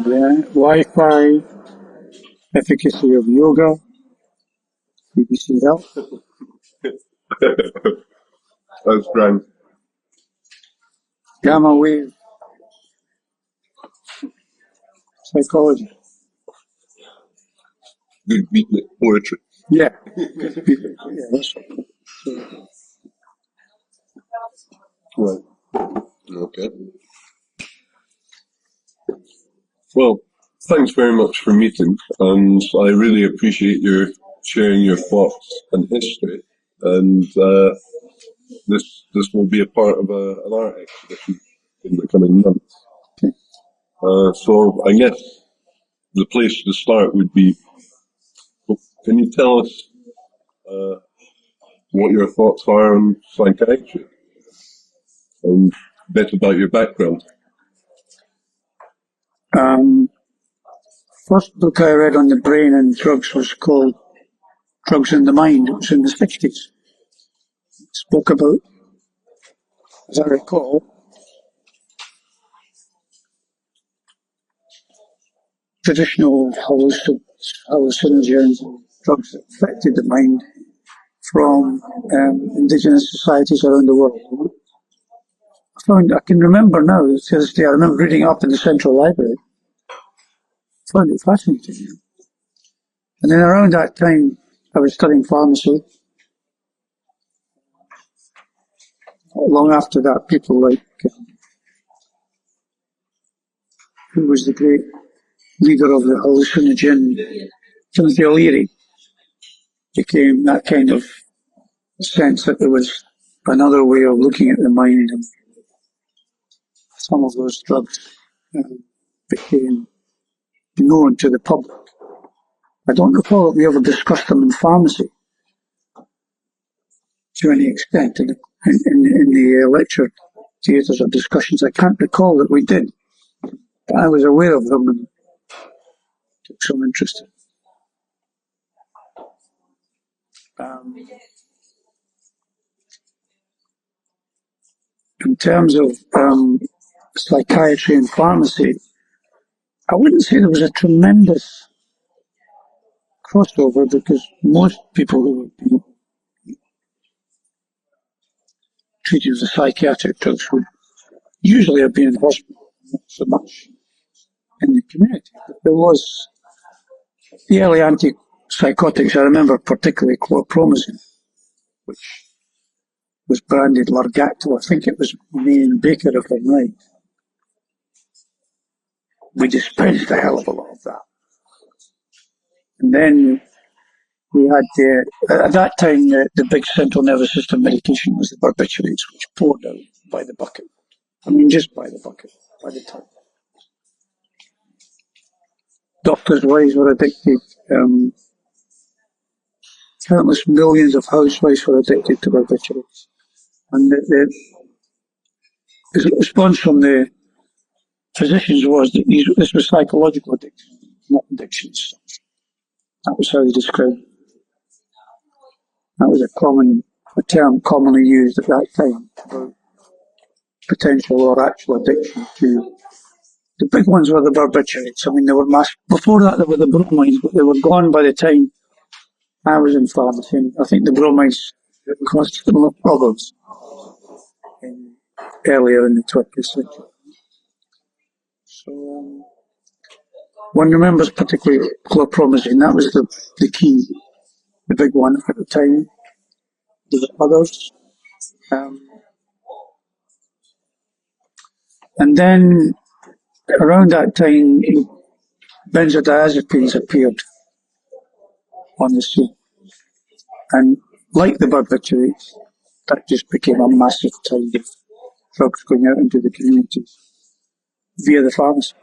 Yeah, Wi-Fi, efficacy of yoga, BBC Health. That's grand. Gamma wave psychology. Good beatnik poetry. Yeah. Yeah, that's Right. Okay. Well, thanks very much for meeting, and I really appreciate your sharing your thoughts and history. And this will be a part of an art exhibition in the coming months. okay. So I guess the place to start would be, can you tell us what your thoughts are on psychiatry and a bit about your background? First book I read on the brain and drugs was called Drugs in the Mind. It was in the 60s. It spoke about, as I recall, traditional hallucinogens and drugs that affected the mind from indigenous societies around the world. I can remember now, to this day, I remember reading up in the Central Library. I found it fascinating. And then around that time, I was studying pharmacy. Long after that, people like, who was the great leader of the hallucinogen, Timothy O'Leary, became that kind of sense that there was another way of looking at the mind, and some of those drugs became known to the public. I don't recall that we ever discussed them in pharmacy to any extent in the lecture theatres of discussions. I can't recall that we did, but I was aware of them and took some interest in them. In terms of psychiatry and pharmacy, I wouldn't say there was a tremendous crossover, because most people who would be treated with psychiatric drugs would usually have been in hospital, not so much in the community. But there was the early antipsychotics. I remember particularly chlorpromazine, which was branded Largacto. I think it was May and Baker, if I'm right. We dispensed a hell of a lot of that. And then we had, at that time, the big central nervous system medication was the barbiturates, which poured out by the bucket. I mean, just by the bucket, by the ton. Doctors' wives were addicted. Countless millions of housewives were addicted to barbiturates. And the response from the physicians was that this was psychological addiction, not addictions. That was how they described it. That was a term commonly used at that time about potential or actual addiction to. The big ones were the barbiturates. I mean, they were before that, there were the bromides, but they were gone by the time I was in pharmacy. And I think the bromides caused similar problems earlier in the 20th century. So one remembers particularly chlorpromazine. That was the key, the big one at the time. There were others. And then around that time, benzodiazepines appeared on the scene. And like the barbiturates, that just became a massive tide of drugs going out into the community via the pharmacy.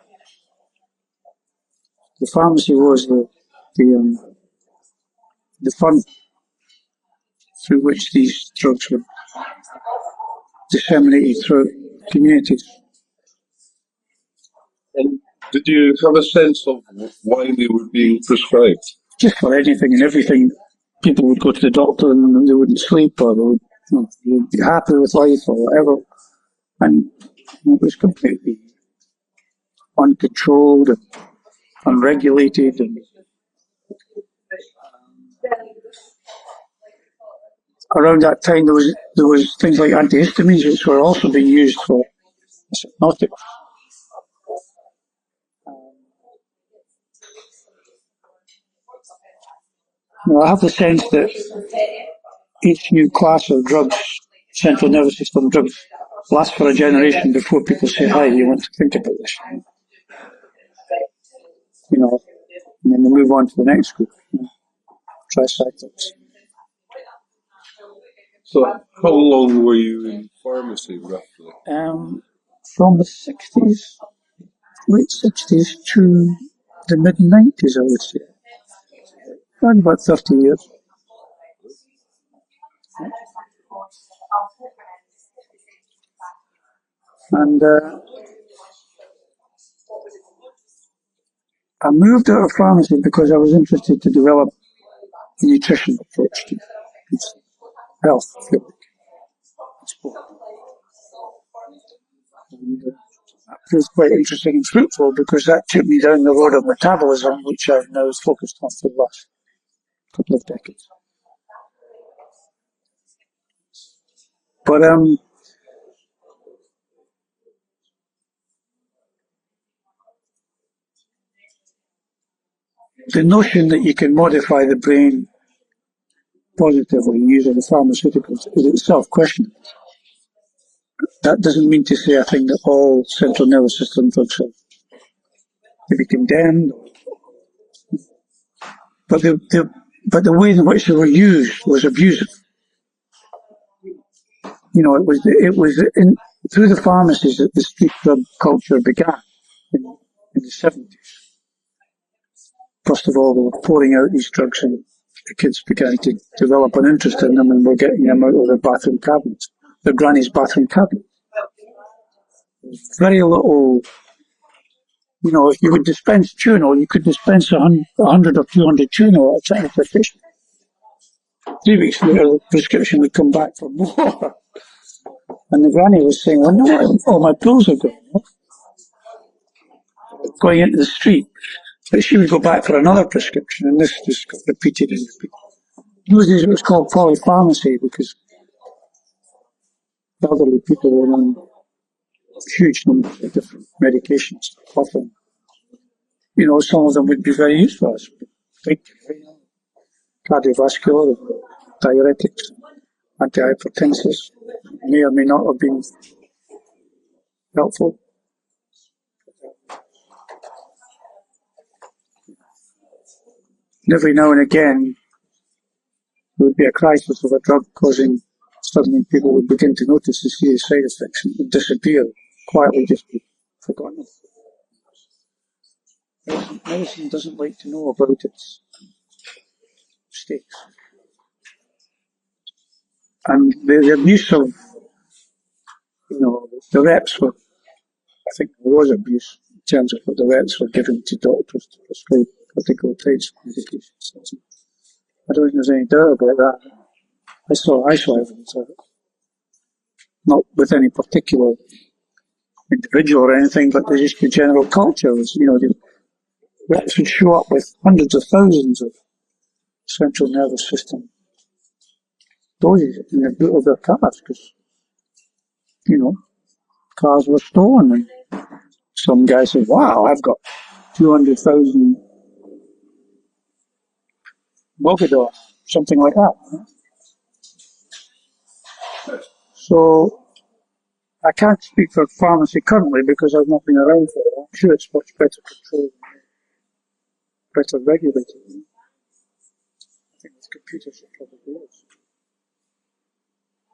The pharmacy was the funnel through which these drugs were disseminated throughout communities. And did you have a sense of why they were being prescribed? Just for anything and everything. People would go to the doctor and they wouldn't sleep, or they would be happy with life or whatever. And it was completely uncontrolled and unregulated. And around that time, there was things like antihistamines, which were also being used for hypnotic. I have the sense that each new class of drugs, central nervous system drugs, lasts for a generation before people say, "Hi, you want to think about this?" And then they move on to the next group. Tricycles. So, how long were you in pharmacy, roughly? From the 60s, late 60s to the mid 90s, I would say. Around about 30 years. And I moved out of pharmacy because I was interested to develop a nutrition approach to health. And, that proved quite interesting and fruitful because that took me down the road of metabolism, which I've now focused on for the last couple of decades. But the notion that you can modify the brain positively using the pharmaceuticals is itself questionable. That doesn't mean to say I think that all central nervous system drugs are to be condemned, but the way in which they were used was abusive. It was through the pharmacies that the street drug culture began in the 70s. First of all, they were pouring out these drugs, and the kids began to develop an interest in them, and were getting them out of their bathroom cabinets, their granny's bathroom cabinet. Very little. If you would dispense Tuno, you could dispense 100 or 200 Tuno at a time for a patient. 3 weeks later, the prescription would come back for more. And the granny was saying, "Well, no, all my pills are going into the street." But she would go back for another prescription, and this just got repeated and repeated. Those days it was called polypharmacy because elderly people were on huge numbers of different medications. Often, some of them would be very useful as cardiovascular, diuretics, antihypertensives, may or may not have been helpful. And every now and again, there would be a crisis of a drug causing, suddenly people would begin to notice the serious side effects and would disappear, quietly just be forgotten. Medicine doesn't like to know about its mistakes. And the abuse of, the reps were, I think there was abuse in terms of what the reps were given to doctors to prescribe particular types of medications. I don't think there's any doubt about that. I saw evidence of it. Not with any particular individual or anything, but just the general culture was, the reps would show up with hundreds of thousands of central nervous system doses in the boot of their cars because, cars were stolen. And some guy said, "Wow, I've got 200,000 Mogador," something like that. So I can't speak for pharmacy currently because I've not been around for it. I'm sure it's much better controlled, better regulated. I think with computers it probably is.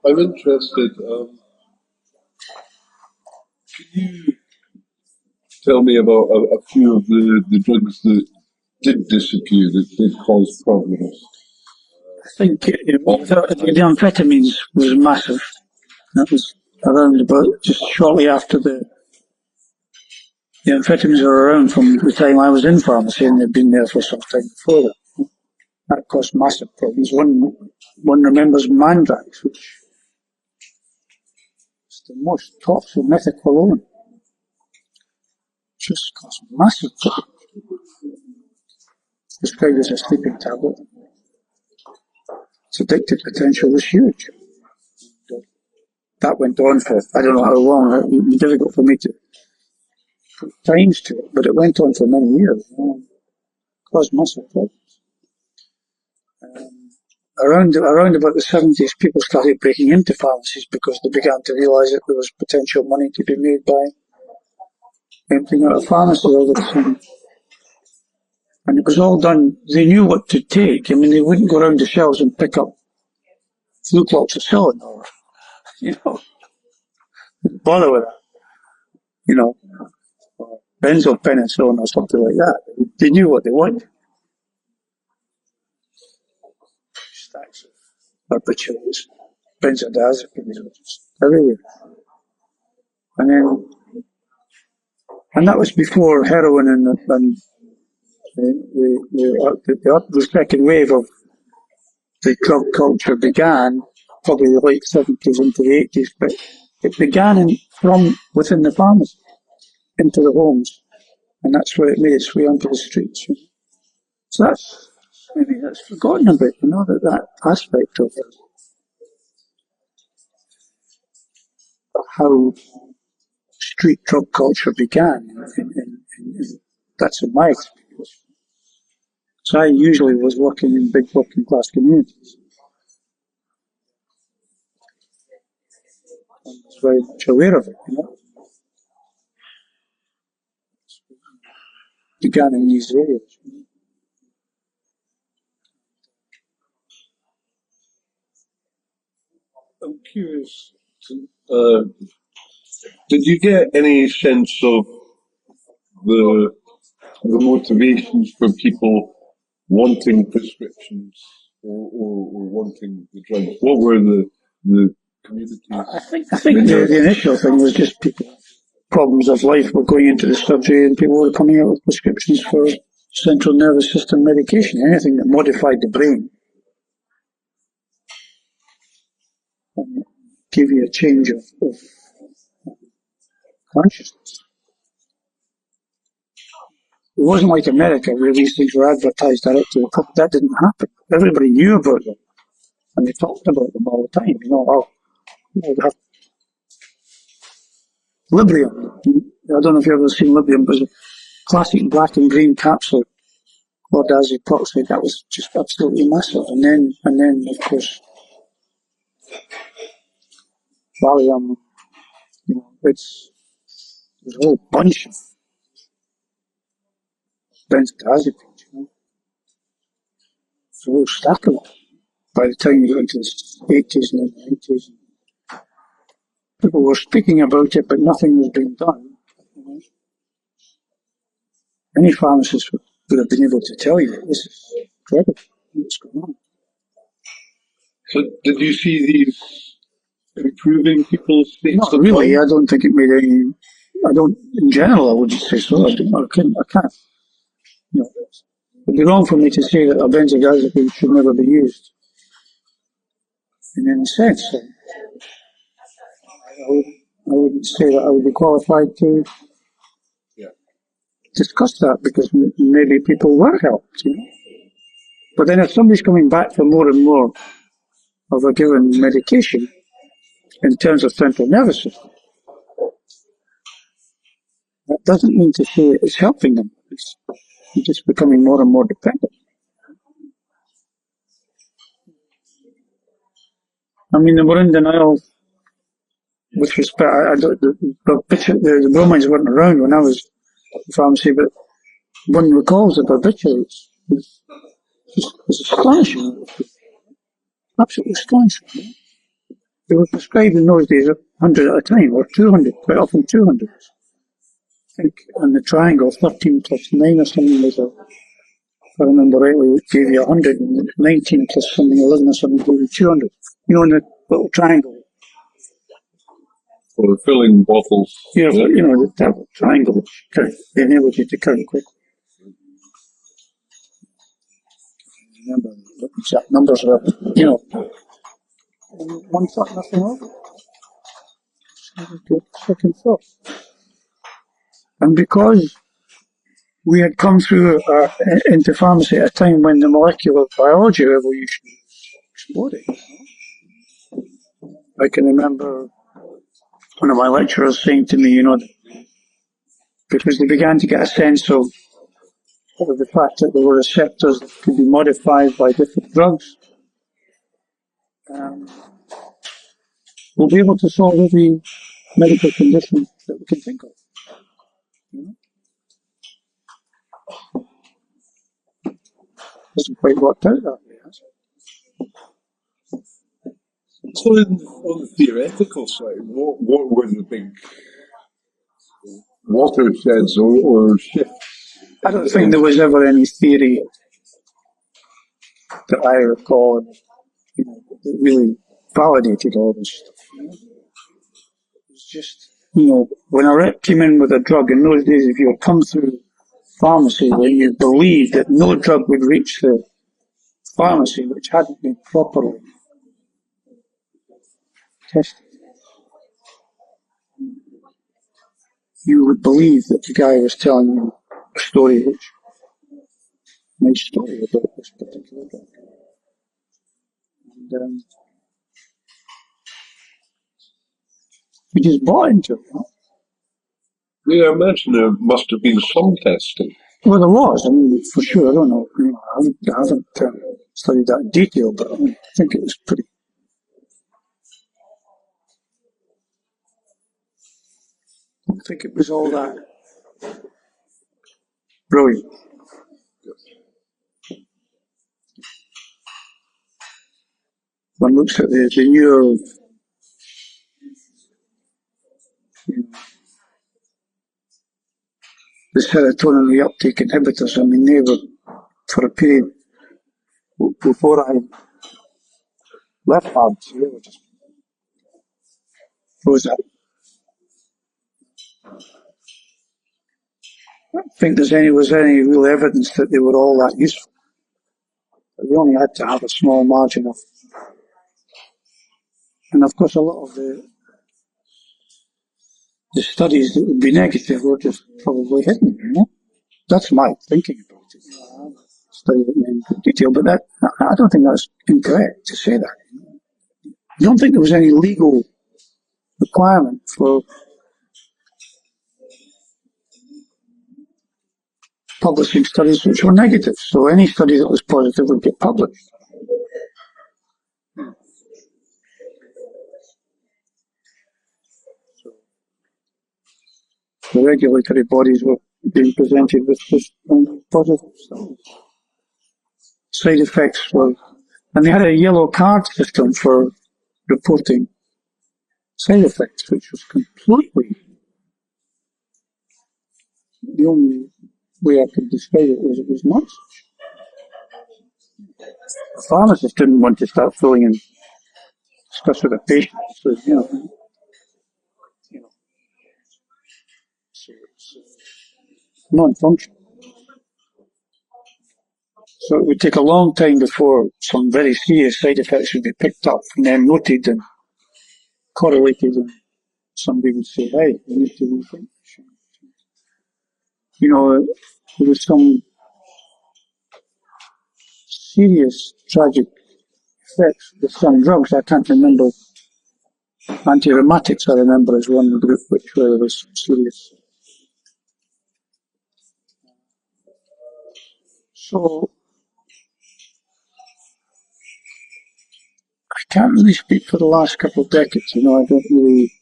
I'm interested. Can you tell me about a few of the drugs that did disappear, that did cause problems? I think the amphetamines was massive. That was around about just shortly after the amphetamines were around from the time I was in pharmacy, and they'd been there for some time before that. That caused massive problems. One remembers Mandrax, which is the most toxic methadone. just caused massive problems. Prescribed as a sleeping tablet. Its addictive potential was huge. That went on for, I don't know how long. It would be difficult for me to put times to it, but it went on for many years. Caused massive problems. Around about the 70s, people started breaking into pharmacies because they began to realise that there was potential money to be made by emptying out a pharmacy all the time. And it was all done, they knew what to take. I mean, they wouldn't go around the shelves and pick up flu cloxacillin or, bother with that, or benzopenicillin or something like that. They knew what they wanted. Stacks of barbiturates, benzodiazepines, everywhere. And that was before heroin and the second wave of the drug culture began, probably the late 70s into the 80s, but it began from within the pharmacy into the homes, and that's where it made its way onto the streets. So maybe that's forgotten a bit, that aspect of how street drug culture began. That's in my experience. So I usually was working in big working class communities. I was very much aware of it, Began in these areas. I'm curious, did you get any sense of the motivations for people wanting prescriptions or wanting the drugs? What were the communities? I think the initial thing was just problems of life were going into the surgery and people were coming out with prescriptions for central nervous system medication, anything that modified the brain. And give you a change of consciousness. It wasn't like America where these things were advertised direct to the public. That didn't happen. Everybody knew about them. And they talked about them all the time. We have Librium. I don't know if you've ever seen Librium, but it was a classic black and green capsule, chlordiazepoxide. That was just absolutely massive. And then of course, Valium, there's a whole bunch of benzodiazepines, It's a whole stack of them. By the time you got into the 80s and the 90s, people were speaking about it, but nothing was being done. Any pharmacist would have been able to tell you that this is incredible. What's going on? So, did you see these improving people's states? Not really. I don't think it made any. In general, I wouldn't say so. I can't. It'd be wrong for me to say that a benzodiazepine should never be used. In any sense, I wouldn't say that I would be qualified to discuss that because maybe people were helped, But then if somebody's coming back for more and more of a given medication in terms of central nervous system, that doesn't mean to say it's helping them. It's just becoming more and more dependent. I mean, they were in denial with respect. The bromines weren't around when I was in pharmacy, but one recalls the barbiturates. It's astonishing. Absolutely astonishing. They were prescribed in those days 100 at a time, or 200, quite often 200. I think on the triangle, 13 plus 9 or something was if I remember rightly, it gave you 100, and 19 plus something, 11 or something, gave you 200. In the little triangle. For filling bottles. The triangle enables you to count quickly. Remember what exact numbers are, one thought, nothing over. Second thought. And because we had come through into pharmacy at a time when the molecular biology revolution was exploding. I can remember one of my lecturers saying to me, because they began to get a sense of the fact that there were receptors that could be modified by different drugs, we'll be able to solve every medical condition that we can think of. Hasn't quite worked out that way, has it? So on the theoretical side, what were the big watersheds or shifts? I don't think there was ever any theory that I recall that really validated all this stuff. It's just, when a rep came in with a drug, in those days, if you had come through pharmacy, then you believed that no drug would reach the pharmacy which hadn't been properly tested. You would believe that the guy was telling you a story, nice story about this particular drug. And we just bought into it. Yeah, I imagine there must have been some testing. Well, there was, for sure. I don't know. I haven't studied that in detail, but I think it was pretty. I don't think it was all that brilliant. One looks at the newer, the serotonin reuptake inhibitors. They were, for a period before I left pharmacy, they were just froze up. I don't think was any real evidence that they were all that useful. But they only had to have a small margin of, and of course a lot of the studies that would be negative were just probably hidden. That's my thinking about it. I haven't studied it in detail, but I don't think that's incorrect to say that. I don't think there was any legal requirement for publishing studies which were negative. So any study that was positive would get published. So the regulatory bodies were being presented with just positive studies. Side effects were, and they had a yellow card system for reporting side effects, which was completely, the only way I could describe it was it was nonsense. The pharmacist didn't want to start filling in discuss with a patient. So, so it's non-functional. So it would take a long time before some very serious side effects would be picked up and then noted and correlated, and somebody would say, hey, you need to rethink. There was some serious tragic effects with some drugs. I can't remember. Anti-rheumatics, I remember, is one group where there was serious. So I can't really speak for the last couple of decades. I haven't really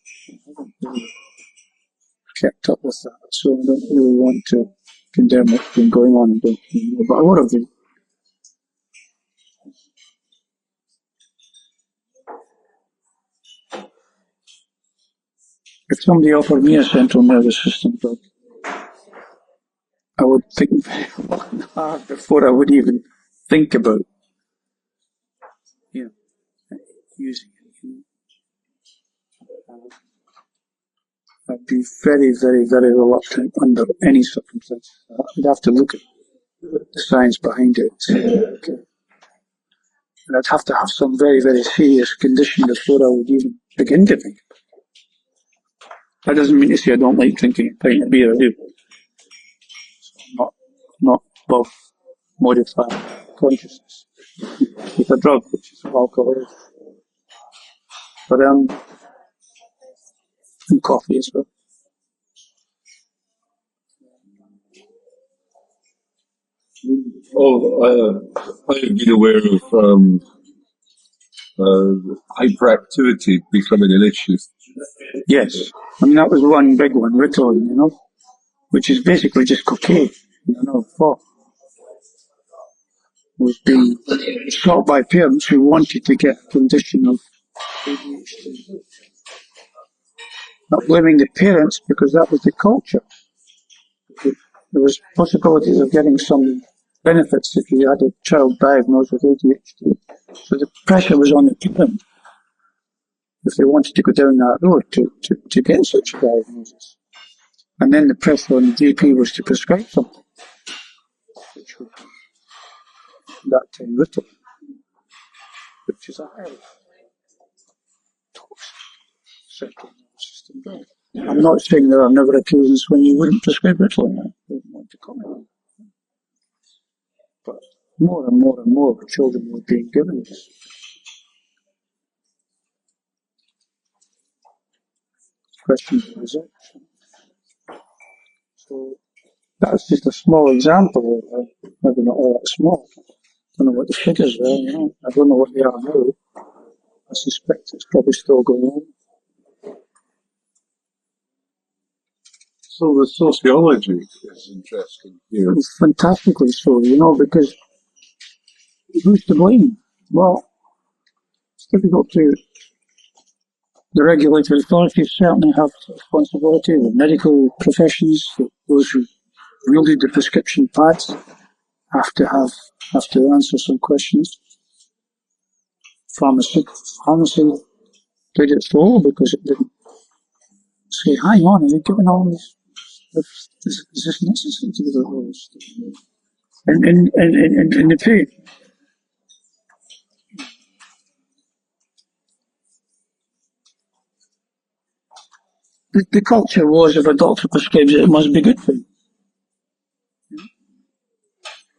kept up with that, so I don't really want to condemn what's been going on and don't know. But a lot of them. If somebody offered me a central nervous system drug, I would think very long and hard before I would even think about using it. I'd be very, very, very reluctant under any circumstances. I'd have to look at the science behind it. Okay. And I'd have to have some very, very serious condition before I would even begin to think. That doesn't mean to say I don't like drinking a pint of beer. I do. Not above modifying consciousness with a drug, which is alcohol. But and coffee as well. I've been aware of hyperactivity becoming an issue. Yes, I mean that was one big one, Ritalin, which is basically just cocaine. Was being sought by parents who wanted to get a condition of ADHD. Not blaming the parents because that was the culture. There was possibilities of getting some benefits if you had a child diagnosed with ADHD. So the pressure was on the parent if they wanted to go down that road to get such a diagnosis. And then the pressure on the GP was to prescribe something, which would be that time Ritalin, which is a highly toxic central nervous system drug. I'm not saying there are never occasions when you wouldn't prescribe Ritalin. I don't want to comment on that. But more and more and more children were being given this. Questions of results. So that's just a small example of maybe not all that small. I don't know what the figures were, I don't know what they are now. I suspect it's probably still going on. So the sociology is interesting here. It's fantastically so, because who's to blame? Well, it's difficult to. The regulatory authorities certainly have responsibility, the medical professions, those who wielded the prescription pads have to answer some questions. Pharmacy played its role because it didn't say, hang on, are you giving all this? Is this necessary to give all this? And the pain. The culture was if a doctor prescribes it, it must be good for you.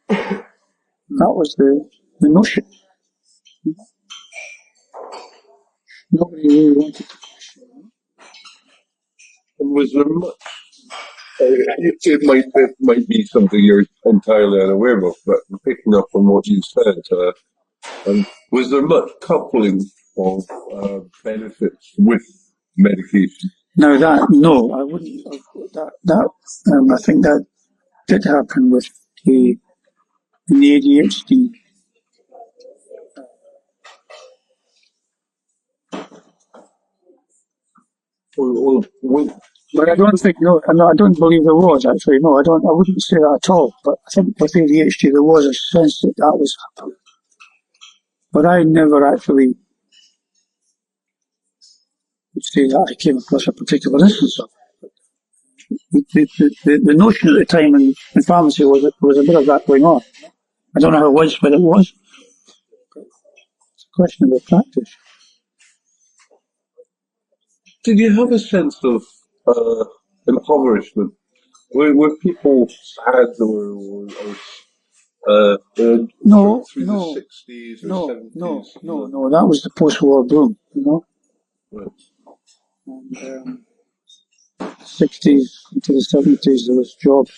That was the notion. Nobody really wanted to question it. And was there much? It might be something you're entirely unaware of, but picking up on what you said, was there much coupling of benefits with medication? Now no, I wouldn't. I think that did happen with the ADHD. But I don't think, I don't believe there was actually. No, I wouldn't say that at all. But I think with ADHD there was a sense that was happening. But I never actually would say that I came across a particular instance of it. The notion at the time in pharmacy was a bit of that going on. I don't know how widespread it was. It's a question of practice. Did you have a sense of impoverishment? Were people sad or no, through the 60s or 70s? No, that was the post-war boom, Right. And 60s into the 70s there was jobs,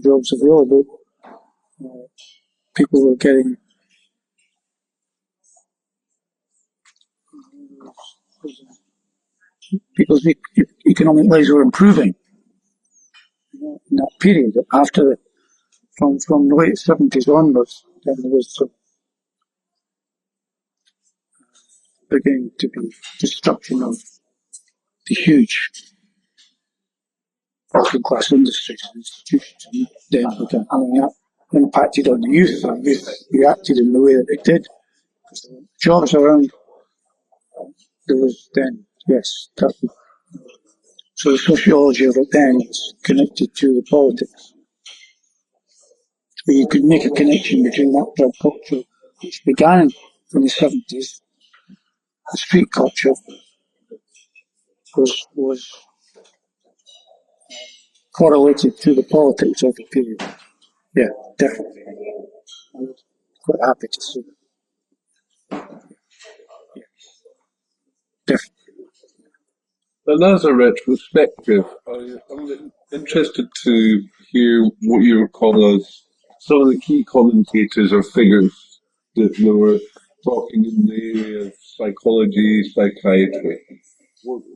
jobs available. People were getting people's economic lives were improving in that period. After, from the late 70s onwards, then there was some beginning to be destruction of the huge working class industries and institutions. Then began having that impacted on the youth, and youth reacted in the way that it did. Because there were jobs around, there was then, yes, so the sociology of it then is connected to the politics. Where you could make a connection between that drug culture, which began in the 70s, the street culture, was correlated to the politics of the period. Yeah, definitely. I was quite happy to see that. Yeah, definitely. And as a retrospective, I'm interested to hear what you recall as some of the key commentators or figures that were talking in the area of psychology, psychiatry.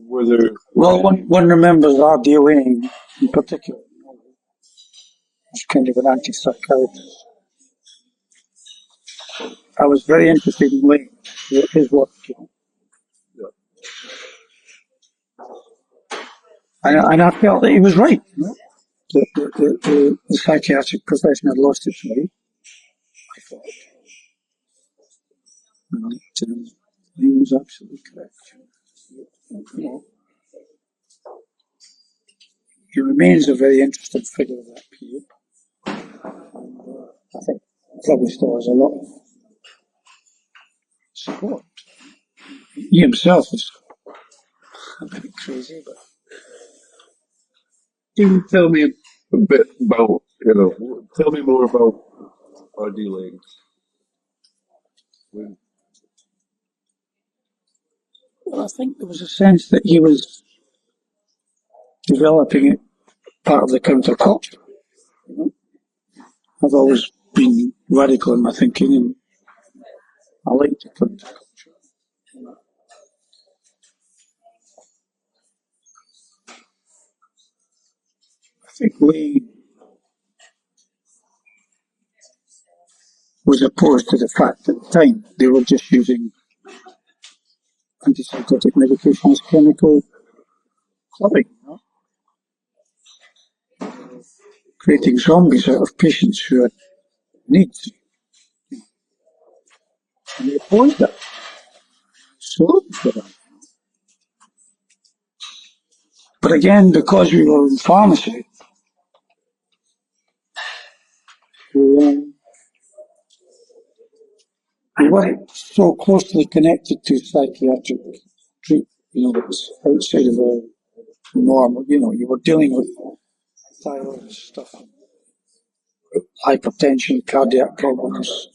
Were there? Well, one remembers R.D. Laing in particular. He's kind of an anti-psychiatrist. I was very interested in Laing, his work, you know. And I felt that he was right. You know? The psychiatric profession had lost its way, I thought. And he was absolutely correct. You know, he remains a very interesting figure of that period. And, I think probably still has a lot of support. He himself is a bit crazy, but Can you tell me a bit about, tell me more about R.D. Laing? well, I think there was a sense that he was developing it part of the counterculture. You know? I've always been radical in my thinking, and I like the counterculture. I think Lee was opposed to the fact that at the time they were just using antipsychotic medication as chemical clubbing, you know? Creating zombies out of patients who had needs. And they opposed that. So for that. But again, because we were in pharmacy, we weren't so closely connected to psychiatric treatment. You know, that was outside of our normal. You know, you were dealing with thyroid stuff, hypertension, cardiac problems,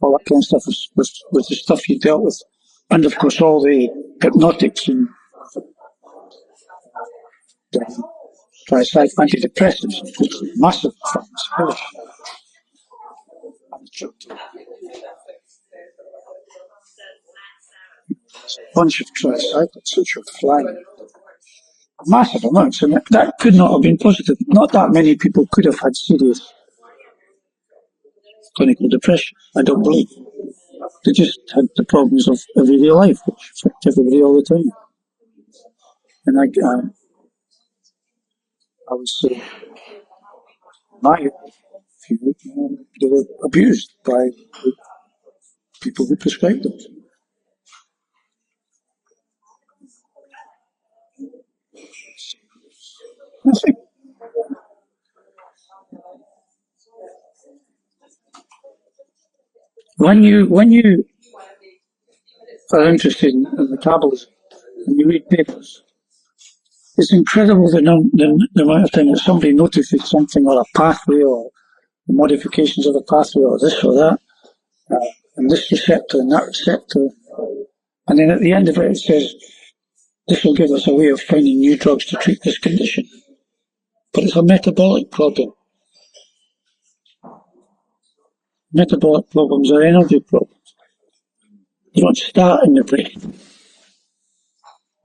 all that kind of stuff was the stuff you dealt with. And of course, all the hypnotics and antidepressants, which was massive funds. A bunch of tricycles which were flying. Massive amounts, and that could not have been positive. Not that many people could have had serious clinical depression, I don't believe. They just had the problems of everyday life, which affect everybody all the time. And I would say, my view, they were abused by the people who prescribed them. I think when you are interested in metabolism and you read papers, it's incredible the amount of time that somebody notices something or a pathway or the modifications of a pathway or this or that, and this receptor and that receptor. And then at the end of it, it says, this will give us a way of finding new drugs to treat this condition. But it's a metabolic problem. Metabolic problems are energy problems. You don't start in the brain.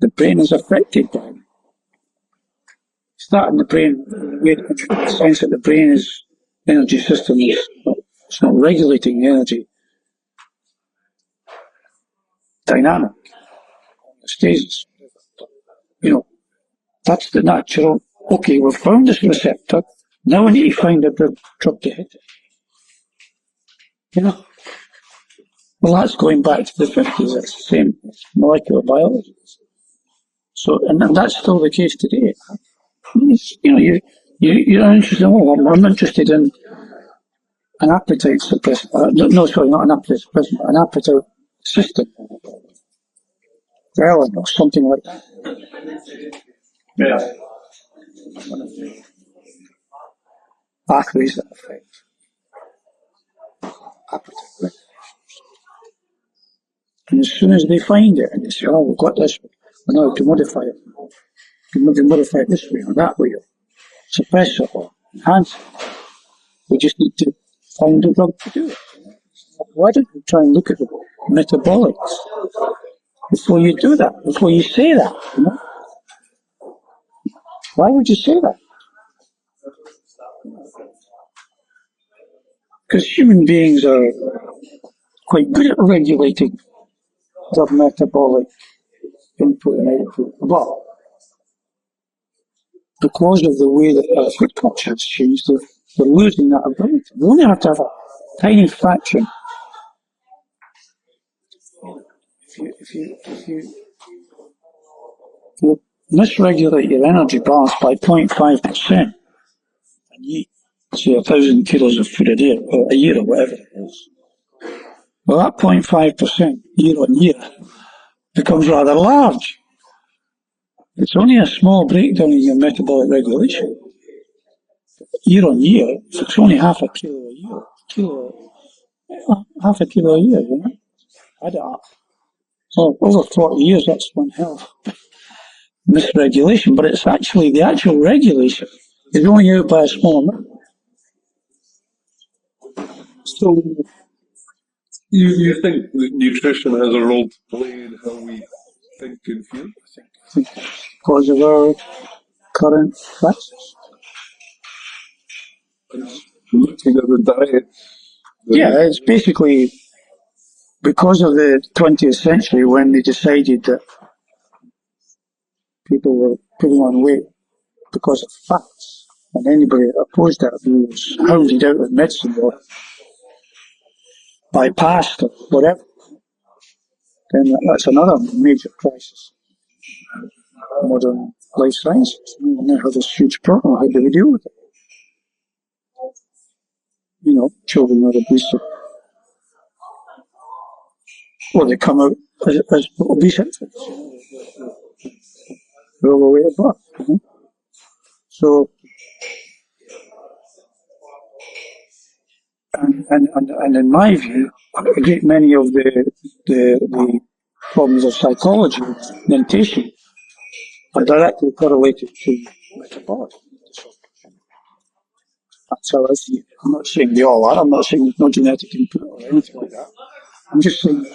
The brain is affected by them. Start in the brain, in the sense that the brain is energy system is it's not regulating the energy dynamic. It stays, you know, that's the natural. Okay, we've found this receptor. Now we need to find a drug to hit it. You know, well, that's going back to the 50s. It's the same molecular biology. So, and that's still the case today. You know, you're interested. Oh, I'm interested in an appetite suppressant. No, sorry, not an appetite suppressant, but an appetite system. ghrelin or something like that. Yeah. One of the pathways that affect appetite. And as soon as they find it and they say, oh, we've got this, we know how to modify it. We can modify it this way or that way, or suppress it or enhance it. We just need to find a drug to do it. Why don't you try and look at the metabolics before you do that, before you say that, you know? Why would you say that? Because human beings are quite good at regulating their metabolic input and output. But because of the way that our food culture has changed, they're losing that ability. We only have to have a tiny fraction. If you misregulate your energy balance by 0.5%, and you eat, say, 1,000 kilos of food a day, or a year, or whatever it is, well, that 0.5% year on year becomes rather large. It's only a small breakdown in your metabolic regulation. Year on year, it's only half a kilo a year. Half a kilo a year, you know? Add it up. So over 40 years, that's one hell of misregulation, but it's actually, the actual regulation is only out by a small amount. So, you think that nutrition has a role to play in how we think and feel? I think because of our current crisis. Looking at the diet. Yeah, it's basically because of the 20th century when they decided that people were putting on weight because of fats, and anybody that opposed that was hounded out of medicine or bypassed or whatever. Then that's another major crisis. Modern life sciences. We now have this huge problem. How do we deal with it? You know, children are obese. Well, they come out as obese infants. They're overweight at birth. You know? So, and in my view, a great many of the problems of psychology, mentation, are directly correlated to metabolic disorders. That's how I see it. I'm not saying they all are. I'm not saying there's no genetic input or anything like that. I'm just saying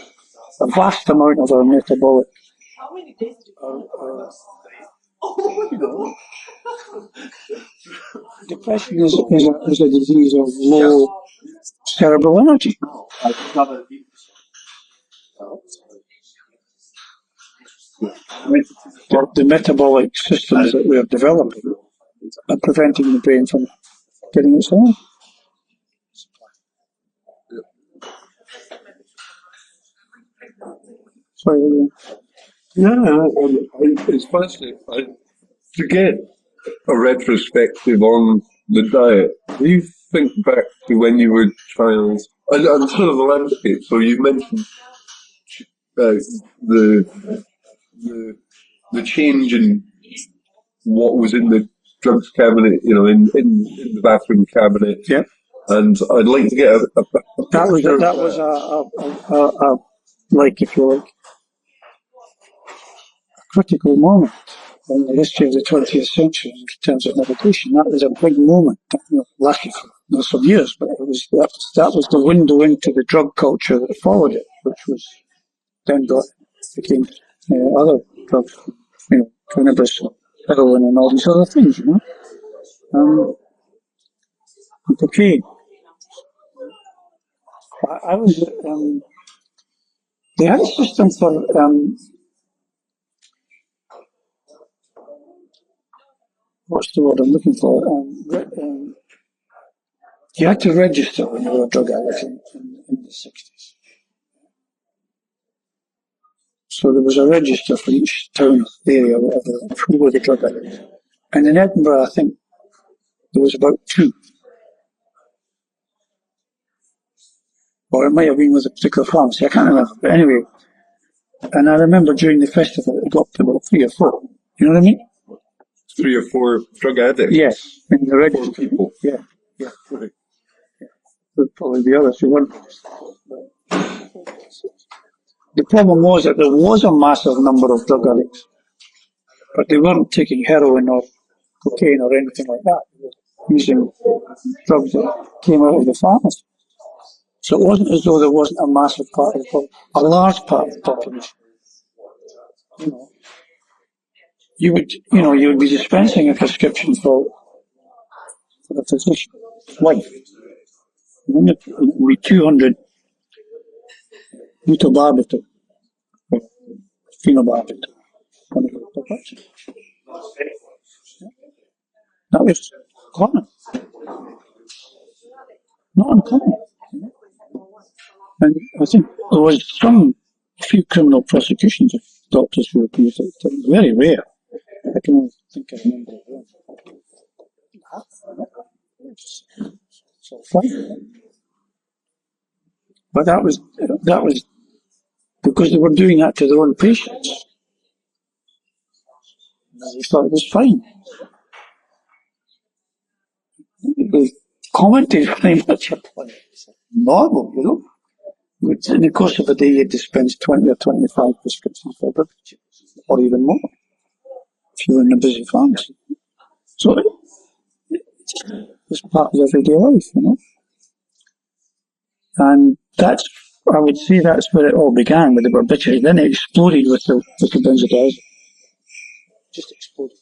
a vast amount of our metabolic, you know, depression is a disease of low cerebral energy. The metabolic systems that we are developing are preventing the brain from getting its own. Sorry. Yeah, it's fascinating. To get a retrospective on the diet, do you think back to when you were a child and sort of the landscape? So you mentioned the change in what was in the drugs cabinet, you know, in the bathroom cabinet. Yeah. And I'd like to get a that was a like, if you like, a critical moment in the history of the 20th century in terms of medication. That was a big moment. You know, lasted for some years, but that was the window into the drug culture that followed it, which was then became other drugs, you know, cannabis, heroin, and all these other things, you know. And cocaine. I was, they had a system for, what's the word I'm looking for? You had to register when you were a drug addict in the 60s. So there was a register for each town, area, whatever, of who were the drug addicts. And in Edinburgh, I think there was about 2. Or it might have been with a particular pharmacy, I can't remember. But anyway, And I remember during the festival, it got up to about 3 or 4. You know what I mean? 3 or 4 drug addicts? Yes, in the 4 register. people? Yeah. There'd probably be others who weren't. The problem was that there was a massive number of drug addicts, but they weren't taking heroin or cocaine or anything like that. They were using drugs that came out of the pharmacy. So it wasn't as though there wasn't a massive part of the population, a large part of the population. You would be dispensing a prescription for the physician's wife. It would be 200 butobarbital, or phenobarbital. That was common, not uncommon. And I think there was a few criminal prosecutions of doctors who abused it. Very rare. I can only think I remember one. So fine. But that was because they were doing that to their own patients. They thought it was fine. They commented very much upon it. Normal, In the course of a day, you dispense 20 or 25 prescriptions for barbiturates, or even more, if you're in a busy pharmacy. So it's part of everyday life, And I would say that's where it all began, with the barbiturates. Then it exploded with the benzodiazepines. Just exploded.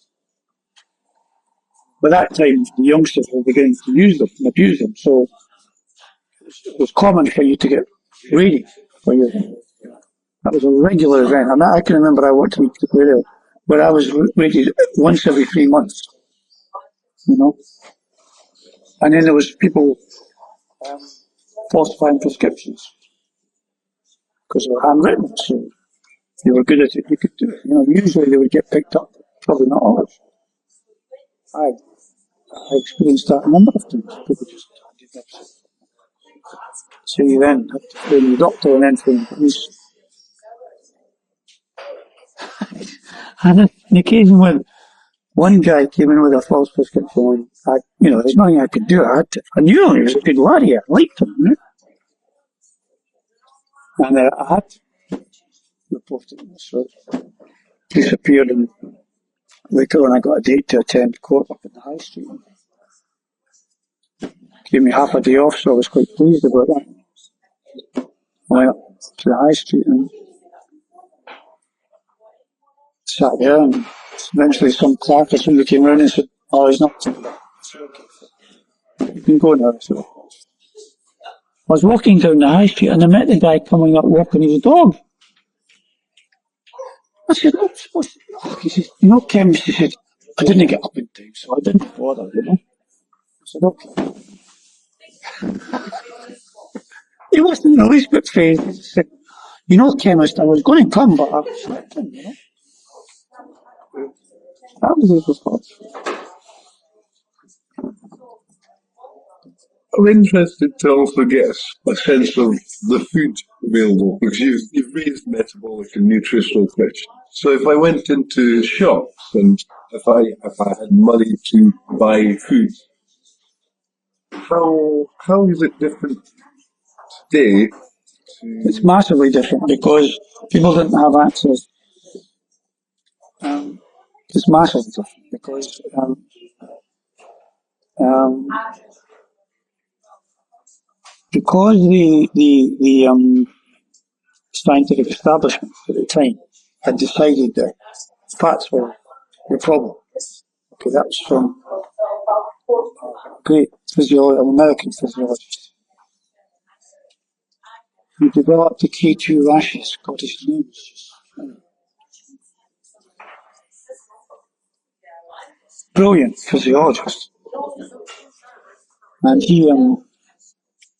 By that time, the youngsters were beginning to use them and abuse them, so it was common for you to get ready for your. That was a regular event. I can remember I worked in the area where I was rated once every 3 months, And then there was people falsifying prescriptions because they were handwritten. So if you were good at it, you could do it. Usually they would get picked up. Probably not always. I experienced that a number of times. People just did that. So you then have to phone the doctor and then phone the police. And on occasion when one guy came in with a false prescription, there's nothing I could do. I knew he was a good lad. I liked him. And I had to report it. So disappeared, and later on I got a date to attend court up in the high street. Gave me half a day off, so I was quite pleased about that. I went up to the high street and sat there, and eventually some clerk or somebody came around and said, "Oh, he's not." I said, "Okay, you can go now." So I was walking down the high street and I met the guy coming up walking his dog. I said, he said, Kim, she said, I didn't get up in time, so I didn't bother, I said, okay. He wasn't the least bit phased. He said, chemist, I was going to come, but I was sleeping, That was his response. I'm interested to also get a sense of the food available, because you've raised metabolic and nutritional questions. So if I went into shops and if I had money to buy food, how is it different today? It's massively different because people didn't have access. It's massively different because the scientific establishment at the time had decided that fats were the problem. Okay, that was from a great American physiologist who developed the K2 rashes. God, his name is just brilliant physiologist. And he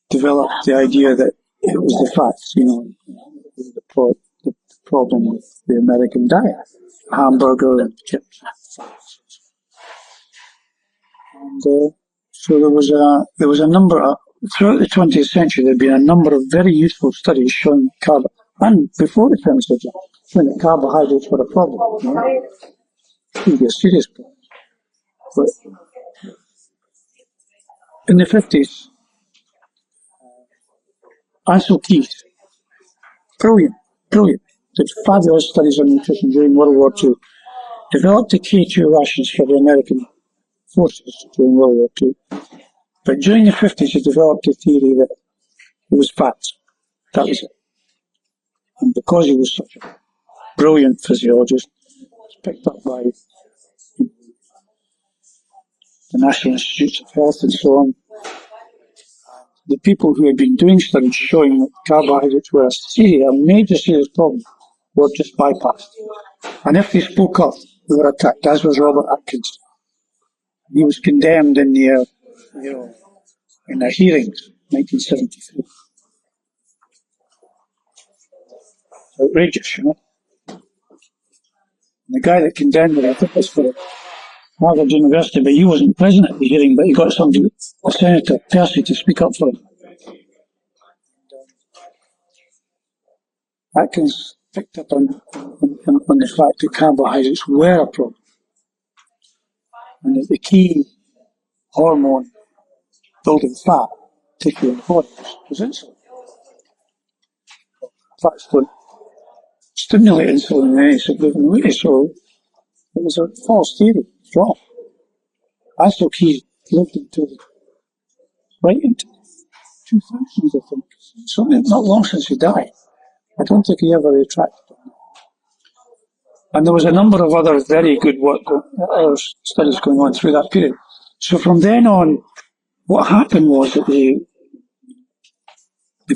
developed the idea that it was the fats, the problem with the American diet. Hamburger and chips. And so there was a number of, throughout the 20th century, there had been a number of very useful studies showing and before the 20th century, when the carbohydrates were a problem. You know? It would be a serious problem. But in the 50s, Ansel Keys, brilliant, did fabulous studies on nutrition during World War II, developed the K2 rations for the American forces during World War II. But during the 50s, he developed a theory that it was fats. That was it. And because he was such a brilliant physiologist, it was picked up by the National Institutes of Health and so on. The people who had been doing studies showing that carbohydrates were a major serious problem were just bypassed. And if they spoke up, they were attacked, as was Robert Atkins. He was condemned in the hearings, 1973. Outrageous, you know. And the guy that condemned him, I think was for Harvard University, but he wasn't present at the hearing, but he got somebody, a Senator Percy, to speak up for him. Atkins picked up on the fact that carbohydrates were a problem, and that the key hormone building fat, tissue and hormones, was insulin. Fats don't stimulate insulin in any significant way, so it was a false theory. It's wrong. Ansel Keys lived right into 2000s, I think. Something not long since he died. I don't think he ever retracted it. And there was a number of other very good studies going on through that period. So from then on, what happened was that the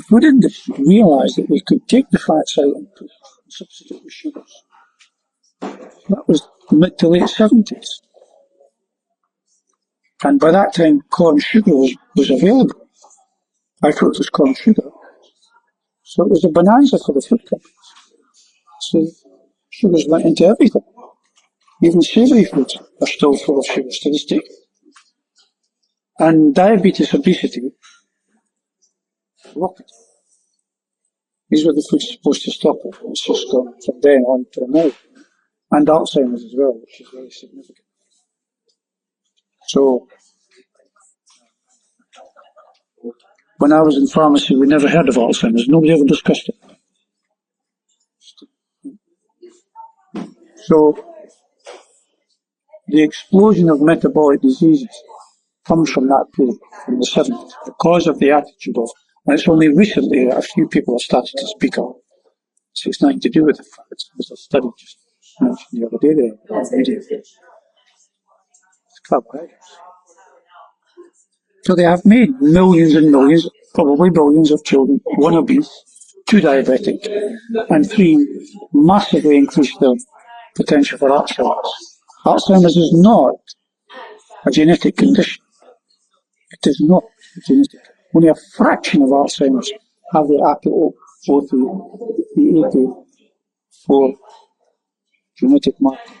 food industry realized that they could take the fats out and substitute with sugars. That was the mid to late 70s. And by that time, corn sugar was available. I thought it was corn sugar. So it was a bonanza for the food companies. So sugars went into everything. Even savoury foods are still full of sugars to this day. And diabetes, obesity, rocketed. These were the foods supposed to stop it. It's just gone from then on to now. And Alzheimer's as well, which is very significant. So, when I was in pharmacy, we never heard of Alzheimer's. Nobody ever discussed it. So, the explosion of metabolic diseases comes from that period, from the 70s, because of the attitude of, and it's only recently that a few people have started to speak up. So it's nothing to do with the facts. There's a study just mentioned the other day there. It's carbohydrates. So they have made millions and millions, probably billions of children, 1 obese, 2 diabetic, and 3 massively increased their potential for Alzheimer's. Alzheimer's is not a genetic condition. It is not a genetic. Only a fraction of Alzheimer's have the APOE4 genetic marker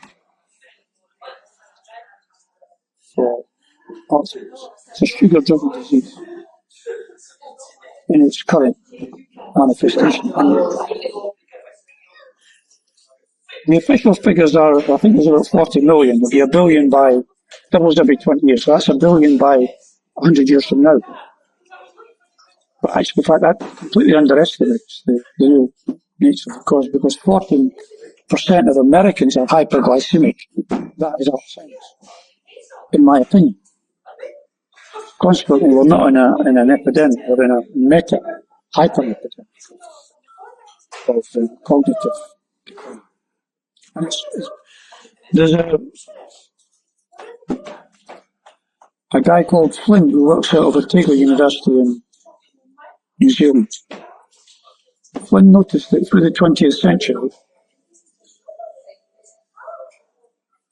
for Alzheimer's. It's a sugar-driven disease in its current manifestation. And the official figures are, I think there's about 40 million. There'll be a billion by, doubles every 20 years, so that's a billion by 100 years from now. But actually, in fact, that completely underestimates the real nature of the cause, because 14% of Americans are hyperglycemic. That is Alzheimer's, in my opinion. Consequently, we're not in an epidemic, we're in a hyper-epidemic of cognitive decline. And there's a guy called Flynn who works out of Otago University in New Zealand. Flynn noticed that through the 20th century,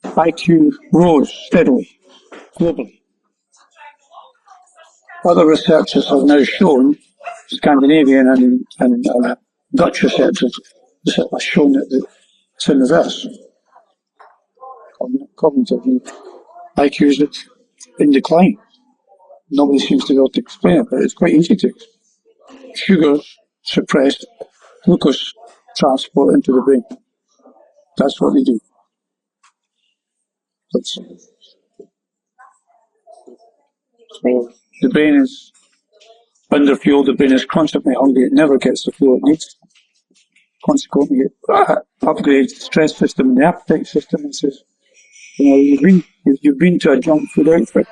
IQ rose steadily, globally. Other researchers have now shown, Scandinavian and Dutch researchers have shown that it's in reverse. Cognitive IQ is in decline. Nobody seems to be able to explain it, but it's quite easy to explain. Sugars suppress glucose transport into the brain. That's what they do. So the brain is underfueled, the brain is constantly hungry, it never gets the fuel it needs. Consequently, it upgrades the stress system and the appetite system and says, you've been to a junk food outfit.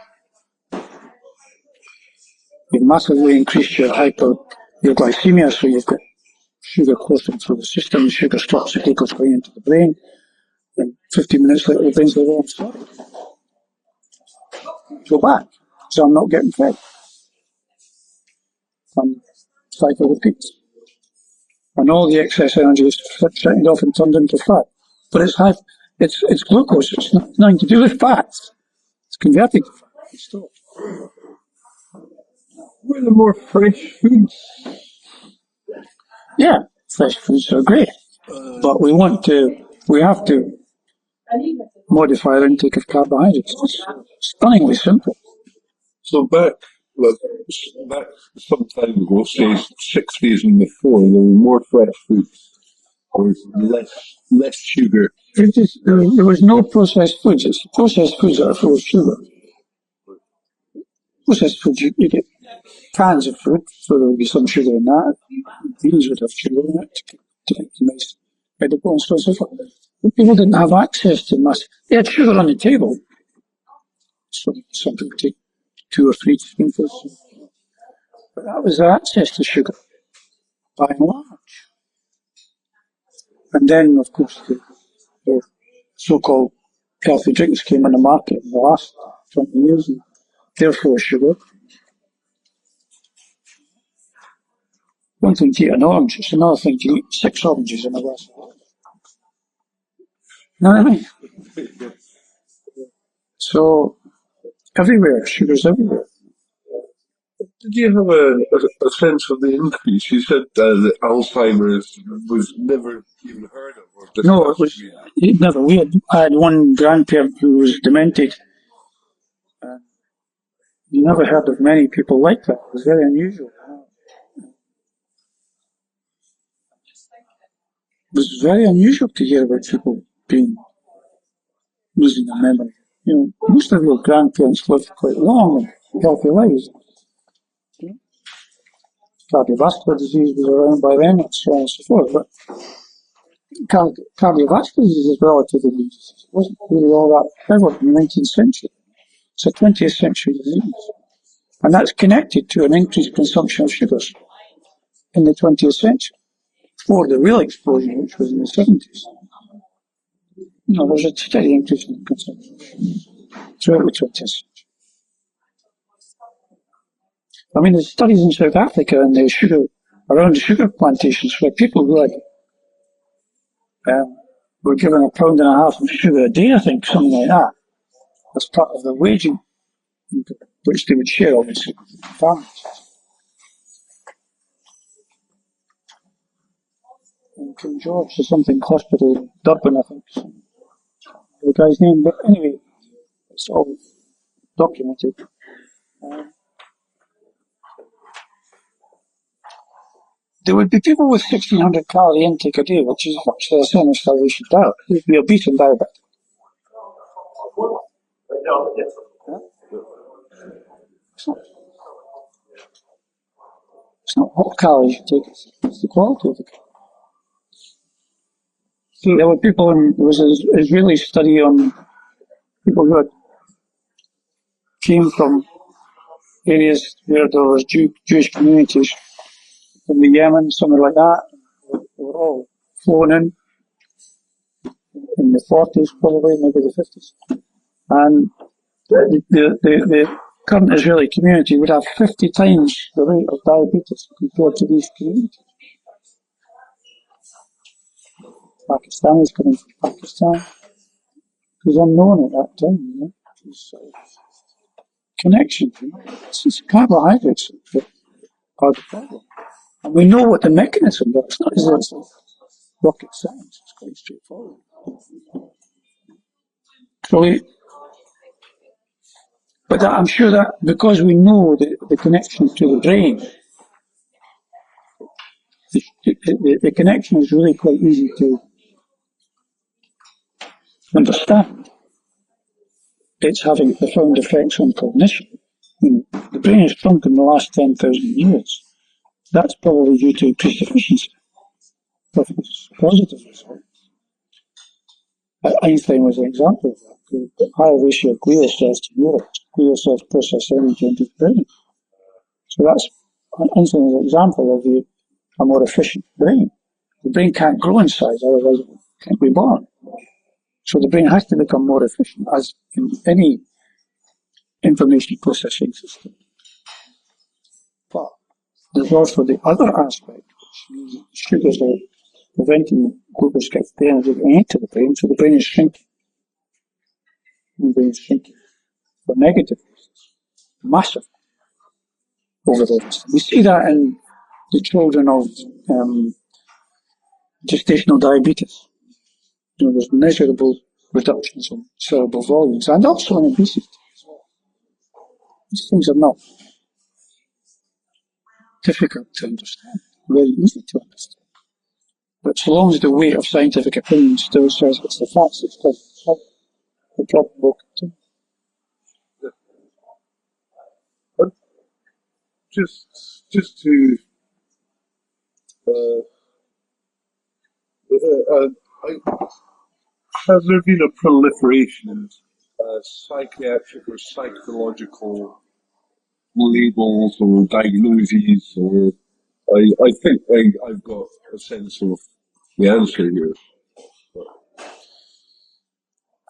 You've massively increased your glycemia, so you've got sugar coursing through the system, sugar stops the glucose going into the brain, and 15 minutes later the brain's like, oh, I'm sorry. Go back, so I'm not getting fed. And cycle repeats. And all the excess energy is settled off and turned into fat. But it's glucose, it's nothing to do with fats. It's converted to fat. It's still. What are the more fresh foods? Yeah, fresh foods are great. But we have to modify our intake of carbohydrates. It's stunningly simple. So back some time ago, say 60s and before, there were more fresh foods. There was less sugar. There was no processed foods. It's processed foods that are full of sugar. Processed foods, you get cans of fruit, so there would be some sugar in that. Beans would have sugar in it to make them nice, edible and so on and so forth. But people didn't have access to mass. They had sugar on the table. So some people take 2 or 3 spoonfuls. But that was their access to sugar, by and large. And then, of course, the so-called healthy drinks came on the market in the last 20 years, and they're full of sugar. One thing to eat an orange, it's another thing to eat 6 oranges in a glass of water. You know what I mean? So, everywhere, sugar's everywhere. Did you have a sense of the increase? You said that Alzheimer's was never even heard of. Or no, it never. I had one grandparent who was demented. You never heard of many people like that. It was very unusual. It was very unusual to hear about people losing their memory. Most of your grandparents lived quite long and healthy lives. Cardiovascular disease was around by then, and so on and so forth. But cardiovascular disease is relatively new disease. It wasn't really all that prevalent in the 19th century. It's a 20th century disease. And that's connected to an increased consumption of sugars in the 20th century, before the real explosion, which was in the 70s. There's a steady increase in consumption throughout the 20th century. I mean, there's studies in South Africa and around the sugar plantations where people who were given £1.5 pound of sugar a day, I think, something like that, as part of their waging, which they would share, obviously, with the farmers. In King George, there's something hospital in Durban, I think, the guy's name, but anyway, it's all documented. There would be people with 1,600 calorie intake a day, which is actually the same as starvation diet. You'd be obese and diabetic. It's not what calories you take, it's the quality of the calories. There were there was an Israeli study on people who came from areas where there was Jewish communities in the Yemen, somewhere like that. They were all flown in the 40s, probably, maybe the 50s. And the current Israeli community would have 50 times the rate of diabetes compared to these communities. Pakistanis coming from Pakistan. It was unknown at that time, Connections, It's carbohydrates that are the problem. And we know what the mechanism is. It's not as though it's like rocket science. It's quite straightforward. But I'm sure that because we know the connection to the brain, the connection is really quite easy to understand it's having profound effects on cognition. The brain has shrunk in the last 10,000 years. That's probably due to increased efficiency. Positive result. Einstein was an example of that. The higher ratio of glial cells to neurons. Glial cells process energy into the brain. So that's Einstein is an example of a more efficient brain. The brain can't grow in size, otherwise it can't be born. So the brain has to become more efficient, as in any information processing system. But there's also the other aspect, which means that sugars are preventing glucose the energy getting into the brain, so the brain is shrinking. The brain is shrinking for negative reasons. Massive over the list. We see that in the children of gestational diabetes. There's measurable reductions in cerebral volumes and also in obesity. These things are not difficult to understand, very easy to understand. But so long as the weight of scientific opinion still says it's the facts, it's the problem will continue. Just to has there been a proliferation of psychiatric or psychological labels or diagnoses? Or I think I've got a sense of the answer here.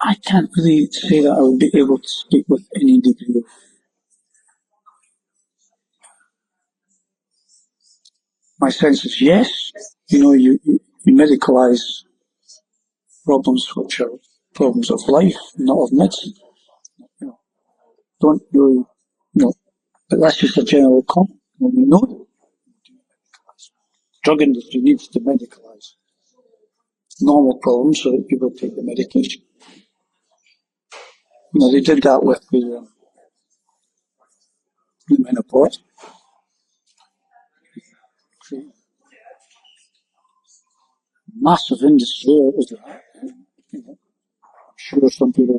I can't really say that I would be able to speak with any degree of. My sense is yes. You medicalize problems which are problems of life, not of medicine. Don't really, but that's just a general comment. We know that drug industry needs to medicalize normal problems so that people take the medication. They did that with the menopause. Massive industry was that. I'm sure some people,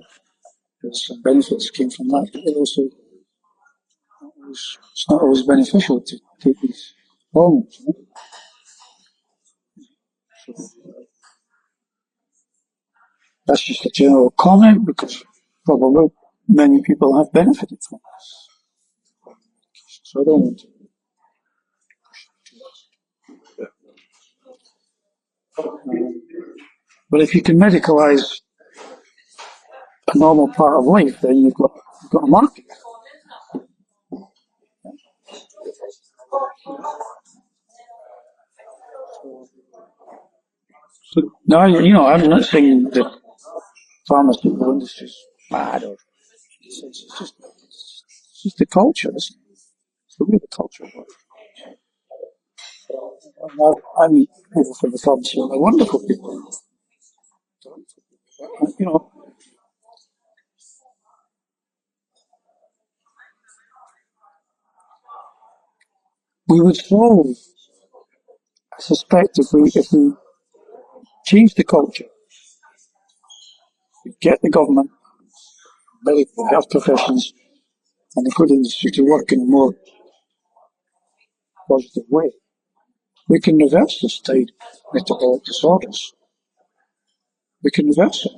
there's some benefits came from that, but also it's not always beneficial to take these hormones. That's just a general comment because probably many people have benefited from this. So I don't want to. But if you can medicalize a normal part of life, then you've got a market. So now, I'm not saying that pharmaceutical industry is bad or it's just the culture, isn't it? It's the way the culture works. I meet people from the pharmacy, and they're wonderful people. We would solve, I suspect, if we change the culture, we get the government, medical health professions, and the good industry to work in a more positive way. We can reverse this tide of metabolic disorders. We can reverse it,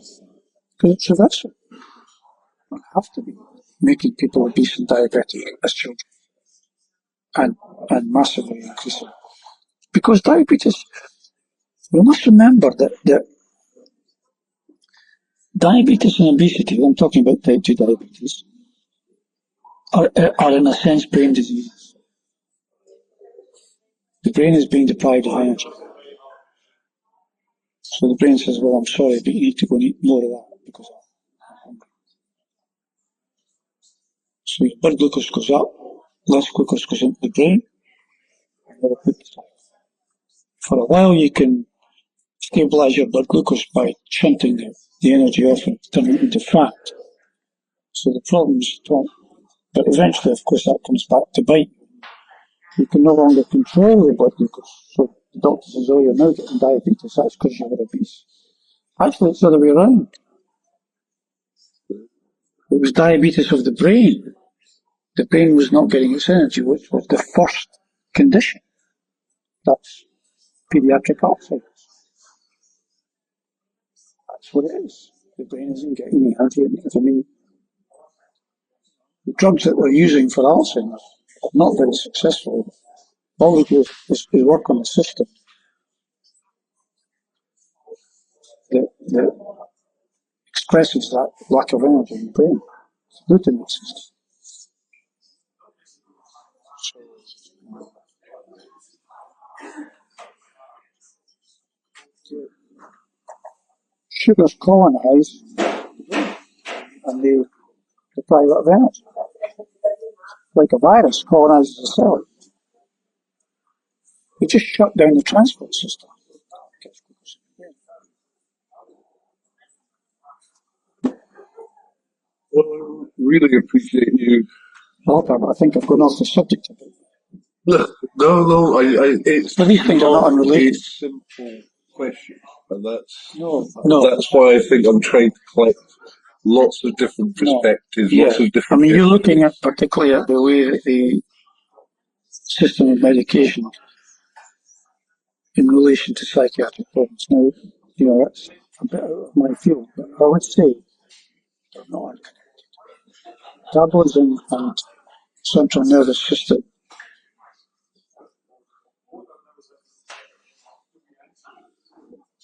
because it's reversible. We have to be making people obese and diabetic as children, and massively increasing. Because diabetes, we must remember that diabetes and obesity, I'm talking about type 2 diabetes, are in a sense brain diseases. The brain is being deprived of energy. So the brain says, well, I'm sorry, but you need to go and eat more of that because I'm hungry. So your blood glucose goes up, less glucose goes into the brain, and for a while you can stabilize your blood glucose by shunting the energy off and turning it into fat. So the problems don't. But eventually, of course, that comes back to bite. You can no longer control your blood glucose. So the doctor says, oh, you're now getting diabetes. That's because you're obese. Actually, it's the other way around. It was diabetes of the brain. The brain was not getting its energy, which was the first condition. That's pediatric Alzheimer's. That's what it is. The brain isn't getting the energy it needs. I mean, the drugs that we're using for Alzheimer's are not very successful. All we do is work on the system that expresses that lack of energy in the brain. It's the glutamate system. Sugars colonize and they deprive it of energy. Like a virus colonizes a cell. We just shut down the transport system. Well, I really appreciate you. I think I've gone off the subject a bit. No, it's But these things are not unrelated. a simple question, and No. that's why I think I'm trying to collect lots of different perspectives, lots of different. I mean, you're looking at particularly at the way that the system of medication in relation to psychiatric problems. Now, that's a bit out of my field, but I would say they're not unconnected. Metabolism and central nervous system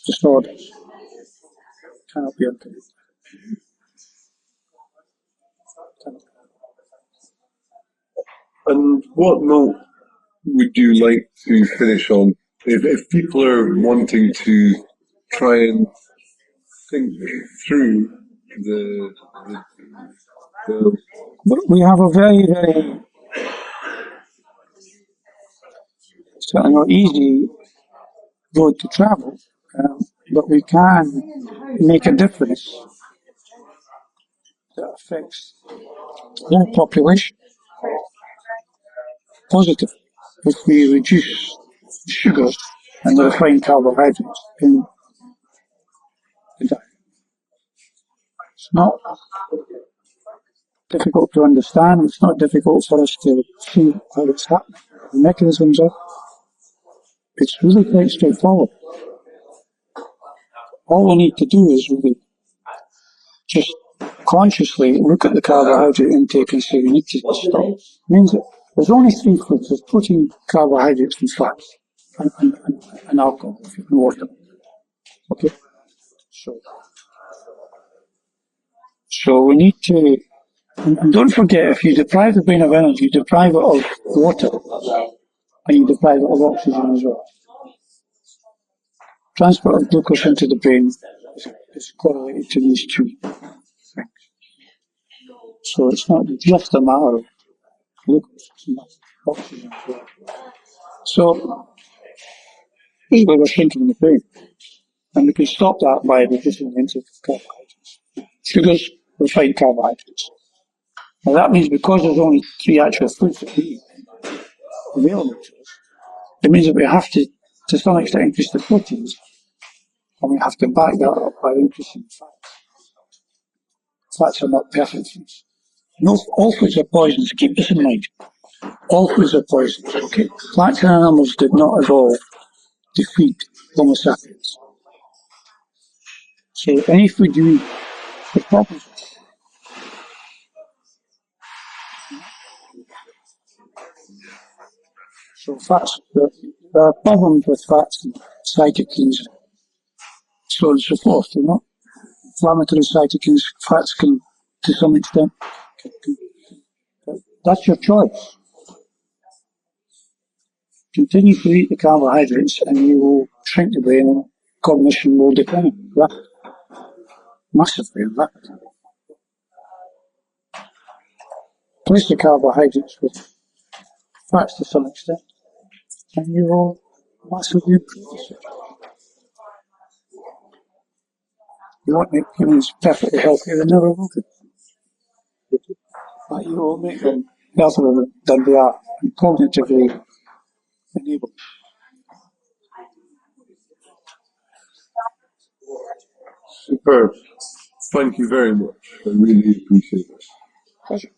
disorders cannot be unconnected. And what note would you like to finish on? If people are wanting to try and think through the we have a very, very certainly not easy road to travel, but we can make a difference that affects the whole population positively if we reduce sugars and the refined carbohydrates in the diet. It's not difficult to understand. It's not difficult for us to see how it's happening. The mechanisms are. It's really quite straightforward. All we need to do is really just consciously look at the carbohydrate intake and say we need to stop. It means that there's only three foods: there's protein, carbohydrates, and fats, and alcohol, and water. Okay, so we need to, and don't forget, if you deprive the brain of energy, you deprive it of water, and you deprive it of oxygen as well. Transport of glucose into the brain is correlated to these two things. So it's not just a matter of glucose, it's not oxygen as well. So basically we're shrinking the brain. And we can stop that by reducing the intake of carbohydrates. Sugars, refined carbohydrates. Now that means because there's only three actual foods that we eat available to us, it means that we have to some extent, increase the proteins, and we have to back that up by increasing fats. Fats are not perfect foods. No, all foods are poisons, keep this in mind. All foods are poisons, okay? Plants and animals did not evolve to feed Homo sapiens. So any food you eat is problems. So fats, there are problems with fats and cytokines, so on and so forth, Inflammatory cytokines, fats can, to some extent, that's your choice. Continue to eat the carbohydrates and you will shrink the brain and cognition will decline rapidly, massively and rapidly. Replace the carbohydrates with fats to some extent and you will massively improve the situation. You won't make humans perfectly healthy, they never will be. But you will make them healthier than they are and cognitively enabled. Superb. Thank you very much. I really appreciate it. Pleasure.